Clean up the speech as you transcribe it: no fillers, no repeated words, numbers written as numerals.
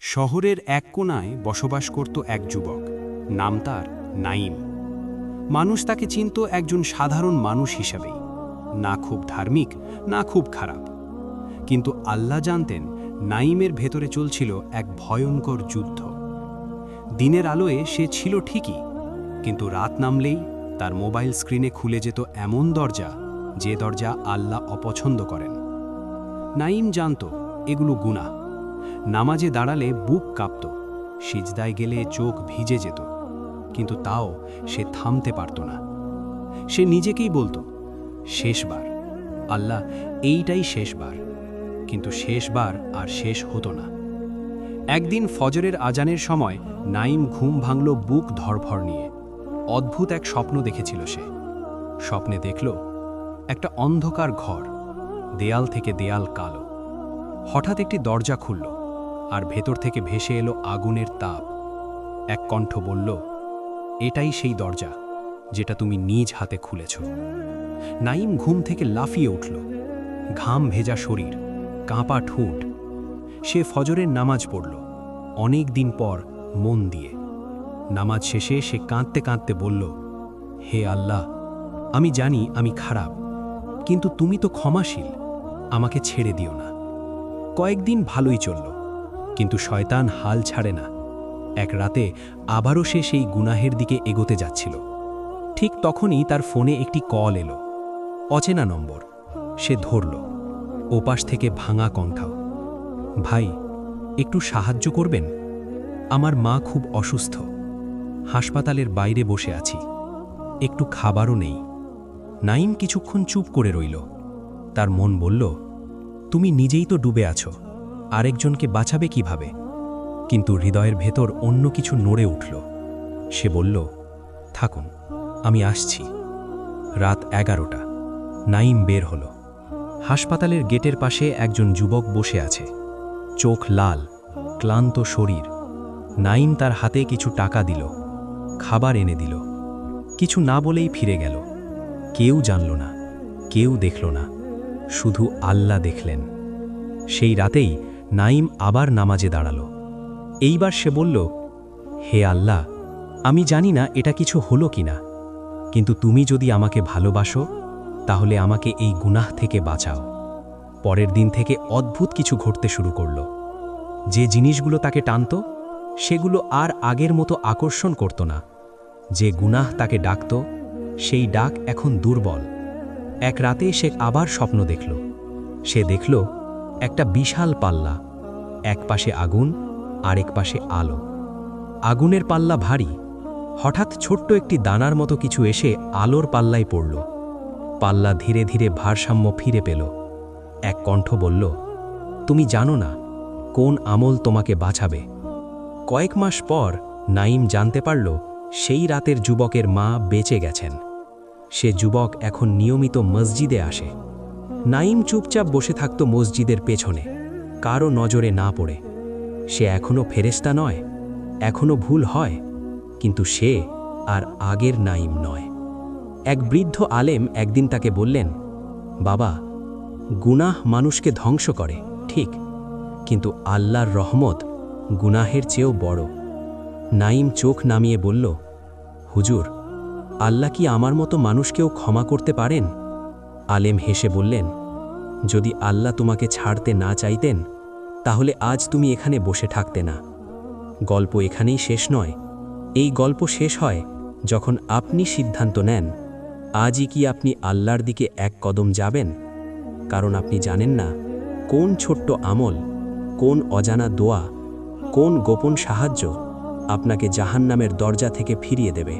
শহরের এক কোণায় বসবাস করত এক যুবক, নাম তার নাঈম। মানুষ তাকে চিনত একজন সাধারণ মানুষ হিসেবেই, না খুব ধার্মিক না খুব খারাপ। কিন্তু আল্লাহ জানতেন নাঈমের ভেতরে চলছিল এক ভয়ঙ্কর যুদ্ধ। দিনের আলোয় সে ছিল ঠিকই, কিন্তু রাত নামলেই তার মোবাইল স্ক্রিনে খুলে যেত এমন দরজা, যে দরজা আল্লাহ অপছন্দ করেন। নাঈম জানত এগুলো গুনাহ। নামাজে দাঁড়ালে বুক কাঁপত, সিজদায় গেলে চোখ ভিজে যেত, কিন্তু তাও সে থামতে পারত না। সে নিজেকেই বলতো, শেষবার আল্লাহ, এইটাই শেষবার। কিন্তু শেষবার আর শেষ হতো না। একদিন ফজরের আজানের সময় নাঈম ঘুম ভাঙল বুক ধড়ফড় নিয়ে। অদ্ভুত এক স্বপ্ন দেখেছিল সে। স্বপ্নে দেখল একটা অন্ধকার ঘর, দেয়াল থেকে দেয়াল কালো। হঠাৎ একটি দরজা খুলল, আর ভেতর থেকে ভেসে এলো আগুনের তাপ। এক কণ্ঠ বলল, এটাই সেই দরজা যেটা তুমি নিজ হাতে খুলেছ। নাঈম ঘুম থেকে লাফিয়ে উঠল, ঘাম ভেজা শরীর, কাঁপা ঠোঁট। সে ফজরের নামাজ পড়ল, অনেক দিন পর মন দিয়ে। নামাজ শেষে সে কাঁদতে কাঁদতে বলল, হে আল্লাহ, আমি জানি আমি খারাপ, কিন্তু তুমি তো ক্ষমাশীল, আমাকে ছেড়ে দিও না। কয়েকদিন ভালোই চলল, কিন্তু শয়তান হাল ছাড়ে না। এক রাতে আবারও সে সেই গুনাহের দিকে এগোতে যাচ্ছিল। ঠিক তখনই তার ফোনে একটি কল এলো, অচেনা নম্বর। সে ধরল। ওপাশ থেকে ভাঙা কণ্ঠ, ভাই, একটু সাহায্য করবেন? আমার মা খুব অসুস্থ, হাসপাতালের বাইরে বসে আছি, একটু খাবারও নেই। নাঈম কিছুক্ষণ চুপ করে রইল। তার মন বলল, তুমি নিজেই তো ডুবে আছো, আরেকজনকে বাঁচাবে কিভাবে? কিন্তু হৃদয়ের ভেতর অন্য কিছু নড়ে উঠল। সে বলল, থাকুন, আমি আসছি। রাত 11টা। নাঈম বের হল। হাসপাতালের গেটের পাশে একজন যুবক বসে আছে, চোখ লাল, ক্লান্ত শরীর। নাঈম তার হাতে কিছু টাকা দিল, খাবার এনে দিল। কিছু না বলেই ফিরে গেল। কেউ জানল না, কেউ দেখল না, শুধু আল্লাহ দেখলেন। সেই রাতেই নাঈম আবার নামাজে দাঁড়াল। এইবার সে বলল, হে আল্লাহ, আমি জানি না এটা কিছু হলো কিনা, কিন্তু তুমি যদি আমাকে ভালোবাসো, তাহলে আমাকে এই গুনাহ থেকে বাঁচাও। পরের দিন থেকে অদ্ভুত কিছু ঘটতে শুরু করল। যে জিনিসগুলো তাকে টানত, সেগুলো আর আগের মতো আকর্ষণ করত না। যে গুনাহ তাকে ডাকত, সেই ডাক এখন দুর্বল। এক রাতে সে আবার স্বপ্ন দেখল। সে দেখল একটা বিশাল পাল্লা, এক পাশে আগুন, আরেক পাশে আলো। আগুনের পাল্লা ভারী। হঠাৎ ছোট্ট একটি দানার মতো কিছু এসে আলোর পাল্লায় পড়ল। পাল্লা ধীরে ধীরে ভারসাম্য ফিরে পেল। এক কণ্ঠ বলল, তুমি জানো না কোন আমল তোমাকে বাঁচাবে। কয়েক মাস পর নাঈম জানতে পারল সেই রাতের যুবকের মা বেঁচে গেছেন। সে যুবক এখন নিয়মিত মসজিদে আসে। নাঈম চুপচাপ বসে থাকত মসজিদের পেছনে, কারও নজরে না পড়ে। সে এখনও ফেরেশতা নয়, এখনও ভুল হয়, কিন্তু সে আর আগের নাঈম নয়। এক বৃদ্ধ আলেম একদিন তাকে বললেন, বাবা, গুনাহ মানুষকে ধ্বংস করে ঠিক, কিন্তু আল্লাহর রহমত গুনাহের চেয়েও বড়। নাঈম চোখ নামিয়ে বলল, হুজুর, আল্লাহ কি আমার মতো মানুষকেও ক্ষমা করতে পারেন? আলেম হেসে বললেন, যদি আল্লাহ তোমাকে ছাড়তে না চাইতেন, তাহলে আজ তুমি এখানে বসে থাকতে না। গল্প এখানেই শেষ নয়। এই গল্প শেষ হয় যখন আপনি সিদ্ধান্ত নেন, আজই কি আপনি আল্লাহর দিকে এক কদম যাবেন। কারণ আপনি জানেন না কোন ছোট্ট আমল, কোন অজানা দোয়া, কোন গোপন সাহায্য আপনাকে জাহান্নামের দরজা থেকে ফিরিয়ে দেবে।